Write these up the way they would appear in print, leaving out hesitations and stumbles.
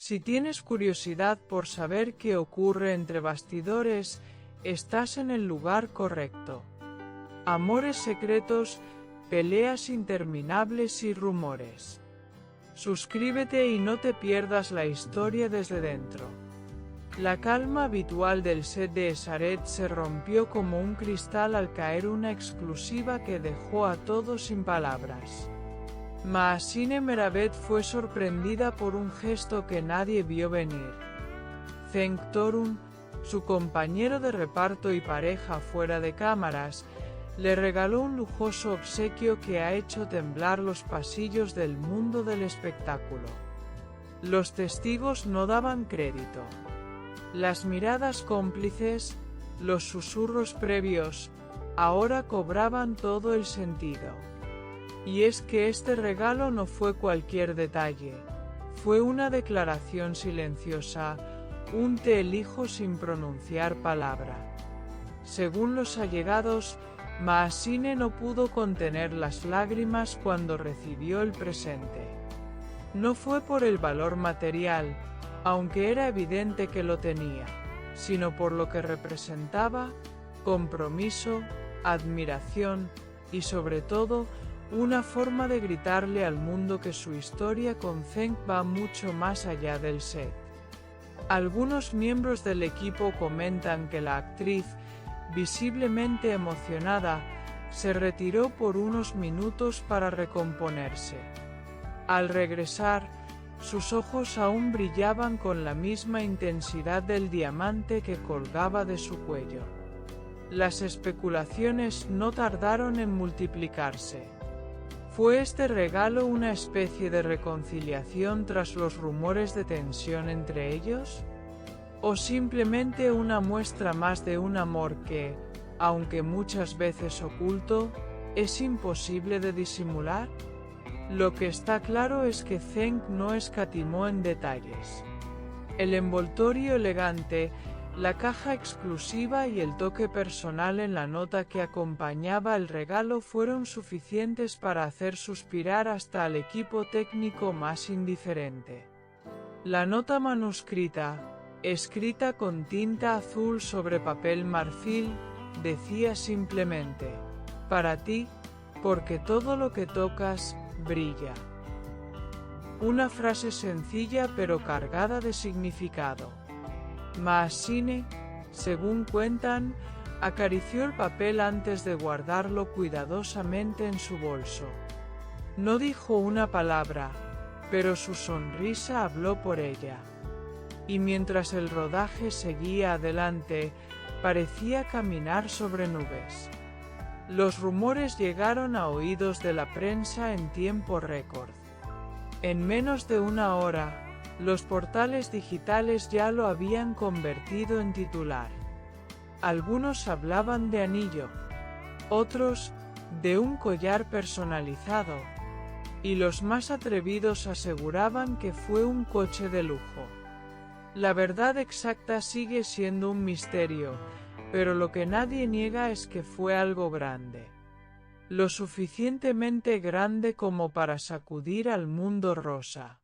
Si tienes curiosidad por saber qué ocurre entre bastidores, estás en el lugar correcto. Amores secretos, peleas interminables y rumores. Suscríbete y no te pierdas la historia desde dentro. La calma habitual del set de Esaret se rompió como un cristal al caer una exclusiva que dejó a todos sin palabras. Mahasine Meravet fue sorprendida por un gesto que nadie vio venir. Cenk Torun, su compañero de reparto y pareja fuera de cámaras, le regaló un lujoso obsequio que ha hecho temblar los pasillos del mundo del espectáculo. Los testigos no daban crédito. Las miradas cómplices, los susurros previos, ahora cobraban todo el sentido. Y es que este regalo no fue cualquier detalle, fue una declaración silenciosa, un te elijo sin pronunciar palabra. Según los allegados, Mahasine no pudo contener las lágrimas cuando recibió el presente. No fue por el valor material, aunque era evidente que lo tenía, sino por lo que representaba: compromiso, admiración y sobre todo, una forma de gritarle al mundo que su historia con Cenk va mucho más allá del set. Algunos miembros del equipo comentan que la actriz, visiblemente emocionada, se retiró por unos minutos para recomponerse. Al regresar, sus ojos aún brillaban con la misma intensidad del diamante que colgaba de su cuello. Las especulaciones no tardaron en multiplicarse. ¿Fue este regalo una especie de reconciliación tras los rumores de tensión entre ellos? ¿O simplemente una muestra más de un amor que, aunque muchas veces oculto, es imposible de disimular? Lo que está claro es que Cenk no escatimó en detalles. El envoltorio elegante, la caja exclusiva y el toque personal en la nota que acompañaba el regalo fueron suficientes para hacer suspirar hasta al equipo técnico más indiferente. La nota manuscrita, escrita con tinta azul sobre papel marfil, decía simplemente: para ti, porque todo lo que tocas, brilla. Una frase sencilla pero cargada de significado. Mahasine, según cuentan, acarició el papel antes de guardarlo cuidadosamente en su bolso. No dijo una palabra, pero su sonrisa habló por ella. Y mientras el rodaje seguía adelante, parecía caminar sobre nubes. Los rumores llegaron a oídos de la prensa en tiempo récord. En menos de una hora, los portales digitales ya lo habían convertido en titular. Algunos hablaban de anillo, otros, de un collar personalizado, y los más atrevidos aseguraban que fue un coche de lujo. La verdad exacta sigue siendo un misterio, pero lo que nadie niega es que fue algo grande. Lo suficientemente grande como para sacudir al mundo rosa.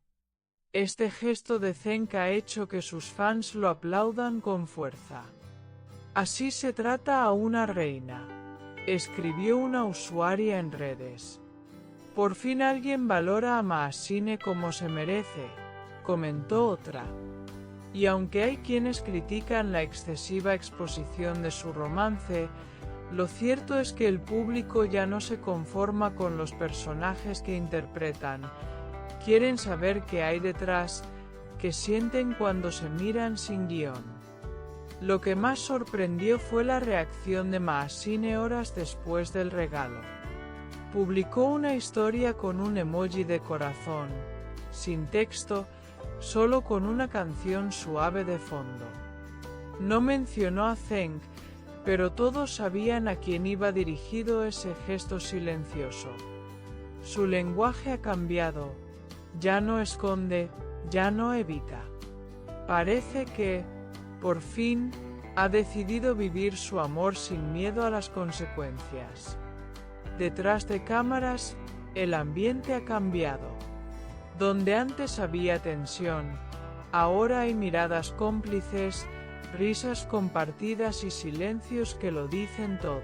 Este gesto de Cenk ha hecho que sus fans lo aplaudan con fuerza. Así se trata a una reina, escribió una usuaria en redes. Por fin alguien valora a Mahasine como se merece, comentó otra. Y aunque hay quienes critican la excesiva exposición de su romance, lo cierto es que el público ya no se conforma con los personajes que interpretan. Quieren saber qué hay detrás, qué sienten cuando se miran sin guión. Lo que más sorprendió fue la reacción de Mahasine horas después del regalo. Publicó una historia con un emoji de corazón, sin texto, solo con una canción suave de fondo. No mencionó a Cenk, pero todos sabían a quién iba dirigido ese gesto silencioso. Su lenguaje ha cambiado, ya no esconde, ya no evita. Parece que, por fin, ha decidido vivir su amor sin miedo a las consecuencias. Detrás de cámaras, el ambiente ha cambiado. Donde antes había tensión, Ahora hay miradas cómplices, risas compartidas y silencios que lo dicen todo.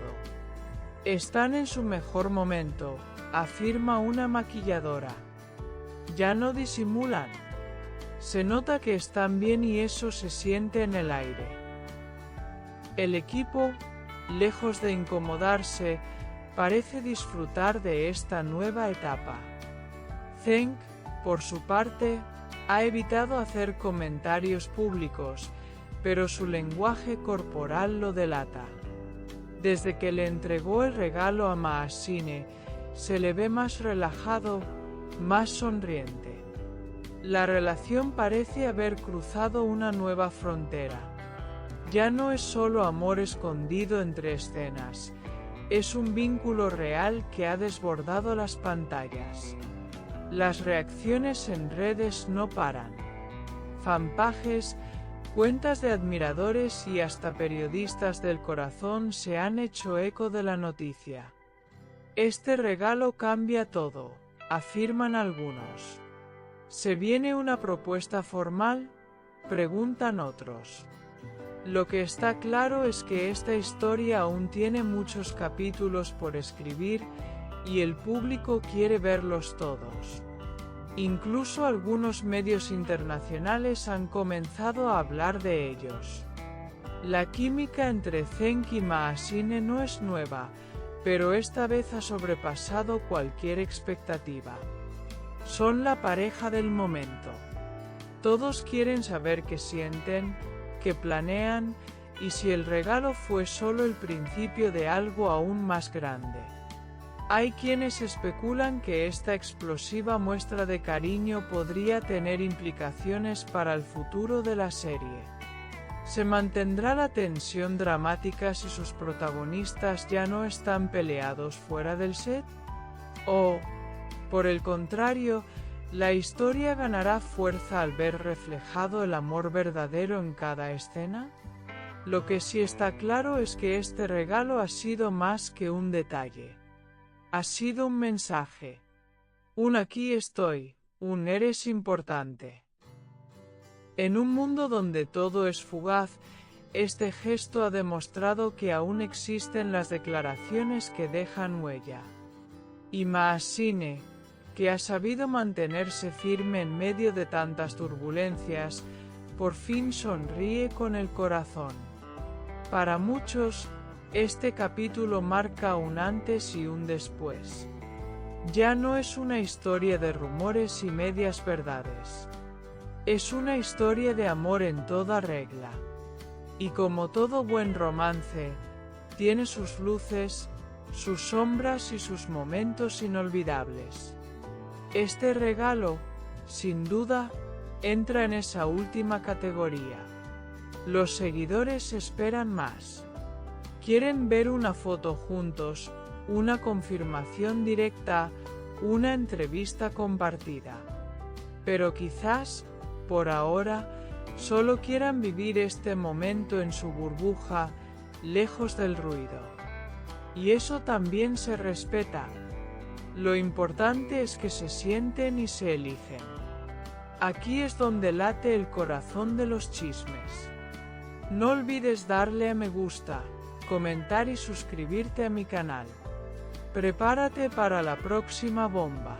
Están en su mejor momento, afirma una maquilladora. Ya no disimulan. Se nota que están bien y eso se siente en el aire. El equipo, lejos de incomodarse, parece disfrutar de esta nueva etapa. Zheng, por su parte, ha evitado hacer comentarios públicos, pero su lenguaje corporal lo delata. Desde que le entregó el regalo a Maasine, se le ve más relajado, más sonriente. La relación parece haber cruzado una nueva frontera. Ya no es solo amor escondido entre escenas, es un vínculo real que ha desbordado las pantallas. Las reacciones en redes no paran. Fanpages, cuentas de admiradores y hasta periodistas del corazón se han hecho eco de la noticia. Este regalo cambia todo, afirman algunos. ¿Se viene una propuesta formal?, preguntan otros. Lo que está claro es que esta historia aún tiene muchos capítulos por escribir y el público quiere verlos todos. Incluso algunos medios internacionales han comenzado a hablar de ellos. La química entre Zheng y Maasine no es nueva, pero esta vez ha sobrepasado cualquier expectativa. Son la pareja del momento. Todos quieren saber qué sienten, qué planean, y si el regalo fue solo el principio de algo aún más grande. Hay quienes especulan que esta explosiva muestra de cariño podría tener implicaciones para el futuro de la serie. ¿Se mantendrá la tensión dramática si sus protagonistas ya no están peleados fuera del set? ¿O, por el contrario, la historia ganará fuerza al ver reflejado el amor verdadero en cada escena? Lo que sí está claro es que este regalo ha sido más que un detalle. Ha sido un mensaje. Un aquí estoy, un eres importante. En un mundo donde todo es fugaz, este gesto ha demostrado que aún existen las declaraciones que dejan huella. Y Maasine, que ha sabido mantenerse firme en medio de tantas turbulencias, por fin sonríe con el corazón. Para muchos, este capítulo marca un antes y un después. Ya no es una historia de rumores y medias verdades. Es una historia de amor en toda regla. Y como todo buen romance, tiene sus luces, sus sombras y sus momentos inolvidables. Este regalo, sin duda, entra en esa última categoría. Los seguidores esperan más. Quieren ver una foto juntos, una confirmación directa, una entrevista compartida. Pero quizás, por ahora, solo quieran vivir este momento en su burbuja, lejos del ruido. Y eso también se respeta. Lo importante es que se sienten y se eligen. Aquí es donde late el corazón de los chismes. No olvides darle a me gusta, comentar y suscribirte a mi canal. Prepárate para la próxima bomba.